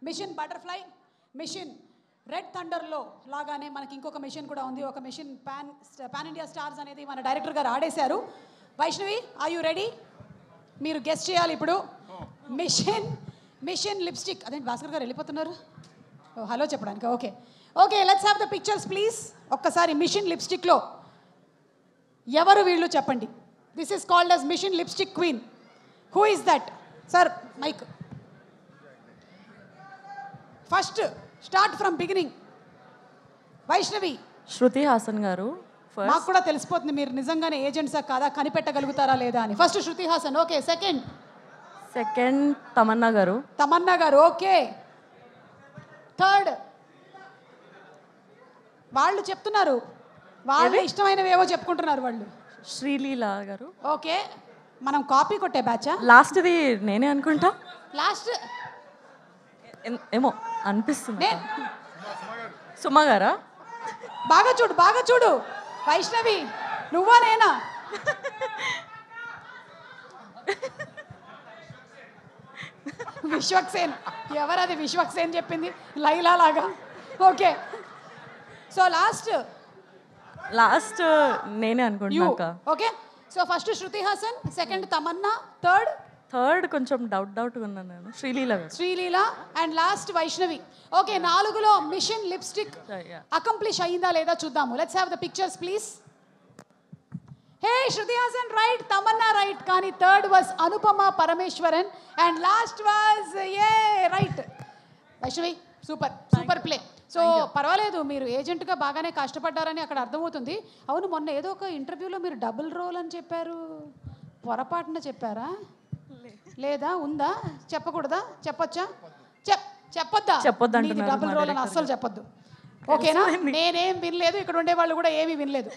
Machine butterfly, machine red థండర్లో లాగానే మనకి ఇంకొక మిషన్ కూడా ఉంది. ఒక మిషన్ పాన్ ఇండియా స్టార్స్ అనేది మన డైరెక్టర్ గారు ఆడేశారు. Vaishnavi, are you ready? మీరు గెస్ట్ చేయాలి ఇప్పుడు. Mission lipstick. అదే భాస్కర్ గారు వెళ్ళిపోతున్నారు హలో చెప్పడానికి. Okay okay, let's have the pictures please. ఒక్కసారి మిషన్ లిప్స్టిక్లో ఎవరు వీళ్ళు చెప్పండి. This is called as mission lipstick queen. Who is that? Sir mic. First start from beginning. Vaishnavi. Shruti Haasan గారు. మాకు కూడా తెలిసిపోతుంది మీరు నిజంగానే ఏజెంట్సా కాదా కనిపెట్టగలుగుతారా లేదా అని. First Shruti Haasan, okay. Second Tamannaah గారు. ఓకే. థర్డ్ వాళ్ళు చెప్తున్నారు, వాళ్ళు ఇష్టమైనవి ఏవో చెప్పుకుంటున్నారు వాళ్ళు. శ్రీలీల గారు. ఓకే, మనం కాపీ కొట్టే బ్యాచా? లాస్ట్ది నేనే అనుకుంటా. లాస్ట్ ఏమో అనిపిస్తుంది. సుమా గారా? బాగా చూడు వైష్ణవి, నువ్వా నేనా? విశ్వక్సేన్. ఎవరది విశ్వక్సేన్ చెప్పింది? లైలా లాగా. ఓకే, సో లాస్ట్ నేనే అనుకుంటా. Okay, so first Shruti Haasan, second Tamannaah, third కొంచెం డౌట్ ఉన్నాను నేను, Sreeleela and last Vaishnavi. Okay, 4లో మిషన్ లిప్స్టిక్ అకంప్లిష్ అయ్యిందా లేదా చూద్దాము. Let's have the pictures please. Hey, Shruti Haasan right, Tamannaah right, కానీ third was Anupama Parameswaran and last was right. Vaishnavi super play. So పర్వాలేదు, మీరు ఏజెంట్గా బాగానే కష్టపడ్డారని అక్కడ అర్థమవుతుంది. అవును, మొన్న ఏదో ఒక ఇంటర్వ్యూలో మీరు డబుల్ రోల్ అని చెప్పారు, పొరపాటున చెప్పారా లేదా ఉందా? చెప్పకూడదా? చెప్పొచ్చా? చెప్పొద్దా? డబుల్ రోల్ అని అస్సలు చెప్పొద్దు. ఓకేనా? నేనేం వినలేదు, ఇక్కడ ఉండే వాళ్ళు కూడా ఏమీ వినలేదు.